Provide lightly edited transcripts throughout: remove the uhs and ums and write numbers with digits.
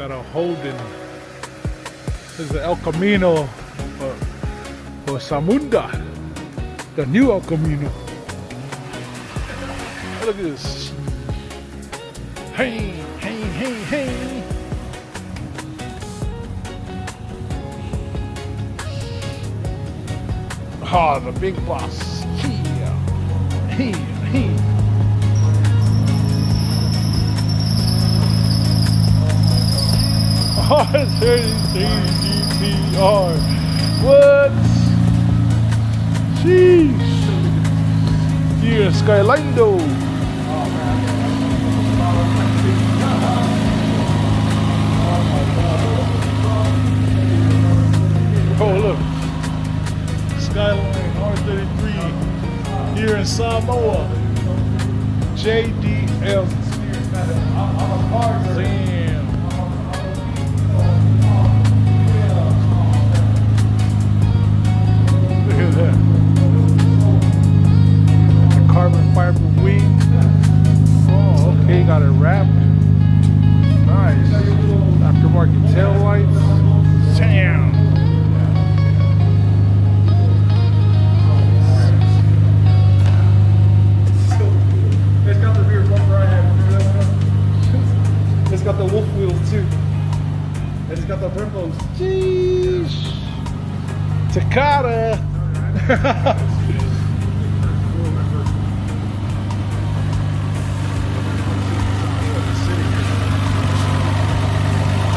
Got a Holden. This is the El Camino for Samunda. The new El Camino. Look at this. Hey, hey, hey, hey. Oh, the big boss. Hey, hey. R33 GTR. What? Jeez. Yeah, Skyline though. Oh, look. Skyline R33 here in Samoa. JDL. Damn. Look at that. The carbon fiber wing. Oh, okay, got it wrapped. Nice. Aftermarket tail lights. Damn. It's got the rear bumper I have. It's got the wolf wheels too. And it's got the Brembos. Jeez. Takata.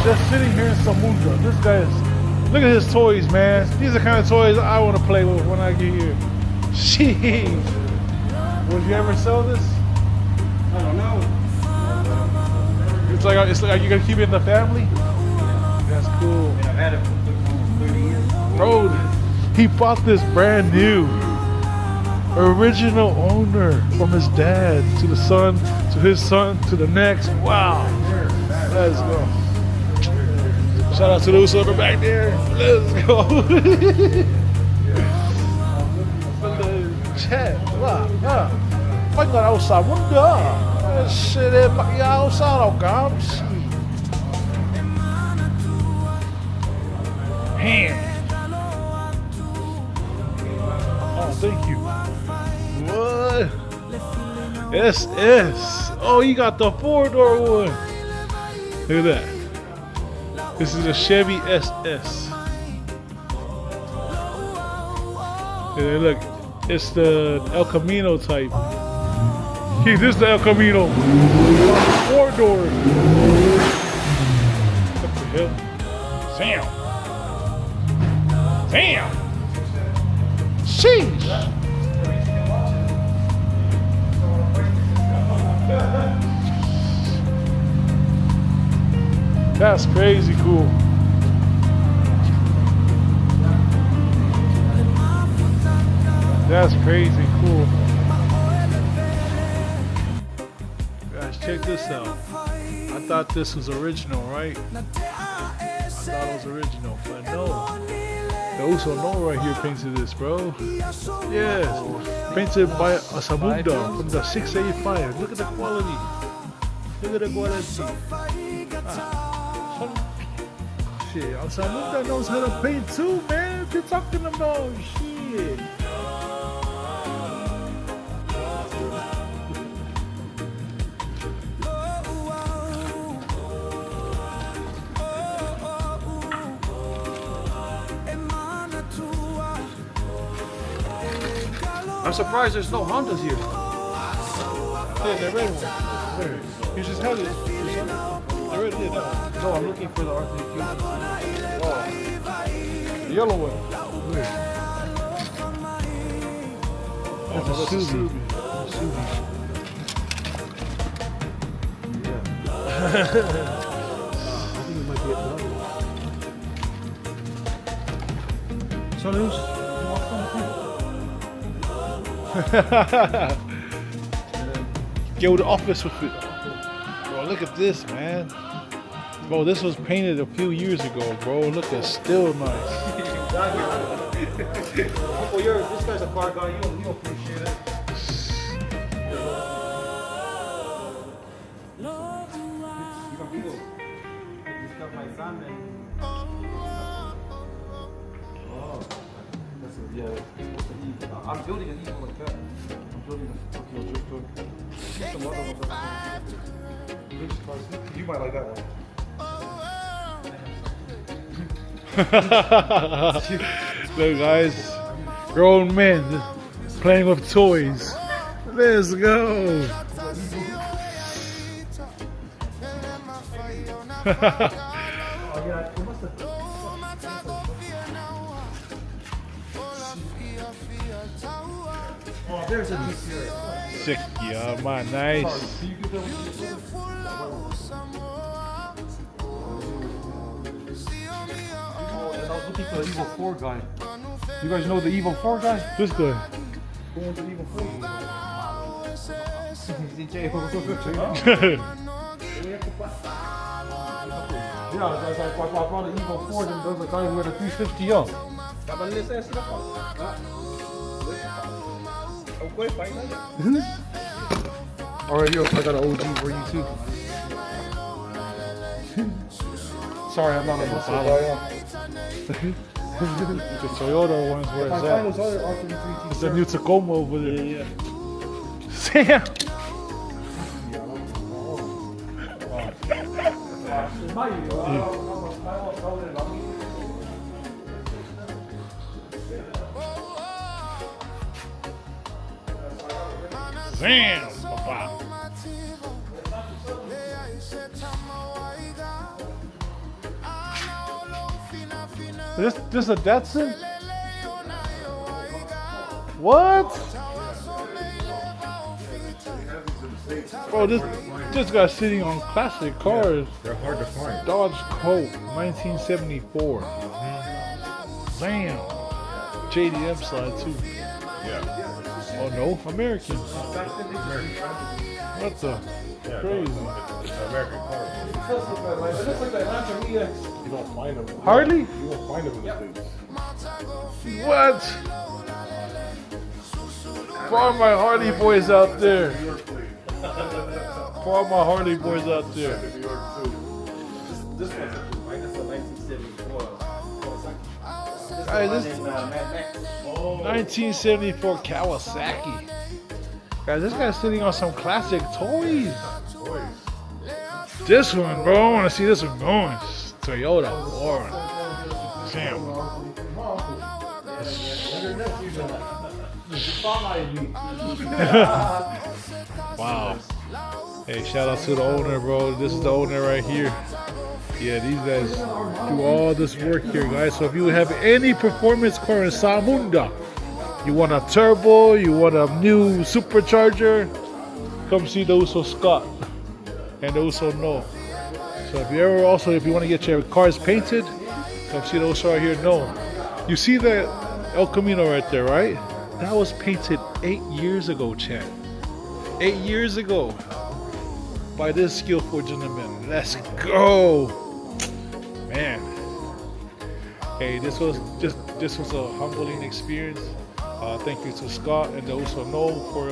Just sitting here in Samunda. This guy is, look at his toys, man. These are the kind of toys I want to play with when I get here. Jeez. Would you ever sell this? I don't know. It's like you gonna keep it in the family? That's cool. Yeah, I've had it for almost 30 years. Bro, he bought this brand new. Original owner from his dad to the son, to his son, to the next. Wow. Let's go. Shout out to the Uso Evo back there. Let's go. Chat. Wow. Mấy người đâu xả muốn đó. Shit, mặc áo sao đâu cả. Hand. Oh, thank you. What? SS. Oh, you got the 4-door one. Look at that. This is a Chevy SS. And look, it's the El Camino type. This is the El Camino 4-door. What the hell? Damn. Damn. Sheesh. That's crazy cool. That's crazy cool. Guys, check this out. I thought this was original, right? I thought it was original, but no. The Uso Noel right here painted this, bro. Yes. Painted by a Samunda from the 685. Look at the quality. Look at the quality. Shit, Samunda knows how to paint too, man. What you talking about? Shit. I'm surprised there's no Hondas here. Yeah, the red one. There. You just had it. The red did that. No, I'm looking for the R33. Oh. The yellow one. Where? That's a Subi. I think it might be another one. So loose. Go to the office with it. Bro, look at this, man. Bro, this was painted a few years ago, bro. Look, it's still nice. Uncle, this guy's a car guy. You appreciate it. I'm building an Evo like that. I'm building a Tokyo drift car. Some other ones are- You might like that one. Look, guys, grown men playing with toys. Let's go. Oh, there's a GTR. Sick, yeah, man, nice. Can you get that one? Oh, and I was looking for the Evo 4 guy. You guys know the Evo 4 guy? This guy. Who owns the Evo 4? He's in jail. Yeah, I brought the Evo 4, then there's a guy who had a 350 up. Alright, yo, I got an OG for you too. Sorry, I'm not on the side. The Toyota ones where it's at. It's a new Tacoma over there. Yeah. Sam. Sam. Papa. This a Datsun? What? Bro, this guy's sitting on classic cars. They're hard to find. Dodge Colt, 1974. Damn. JDM slide too. Yeah. Oh no, American. What the? Crazy. American car. You don't find them. Harley? You won't find them in the States. What? For all my Harley boys out there. For all my Harley boys out there. New York too. This one's minus a 1974. Guys, this 1974 Kawasaki. Guys, this guy's sitting on some classic toys. This one, bro, I want to see this one going. Toyota or Sam. Wow. Hey, shout out to the owner, bro. This is the owner right here. Yeah, these guys do all this work here, guys. So if you have any performance car in Samunda, you want a turbo, you want a new supercharger, come see the Uso Scott and the Uso Noel. So if you ever also, if you want to get your cars painted, come see the Uso right here, Noel. You see that El Camino right there, right? That was painted 8 years ago, Chad. 8 years ago. By this skillful gentleman. Let's go. Man. Hey, this was a humbling experience. Thank you to Scott and the Uso Noel for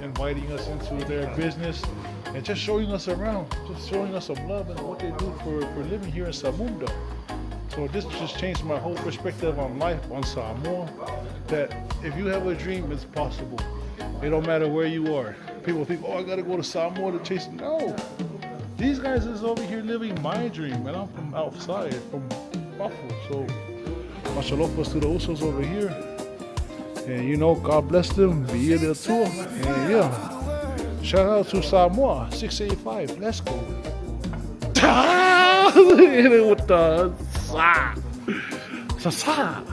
inviting us into their business and just showing us around, just showing us some love and what they do for living here in Samoa. So this just changed my whole perspective on life on Samoa. That if you have a dream, it's possible. It don't matter where you are. People think, oh, I gotta go to Samoa to chase. No, these guys is over here living my dream, and I'm from outside, from Buffalo. So, mashalopos to the Usos over here. And you know, God bless them. Be there too. And yeah, shout out to Samoa 685. Let's go. Hit it with the sa.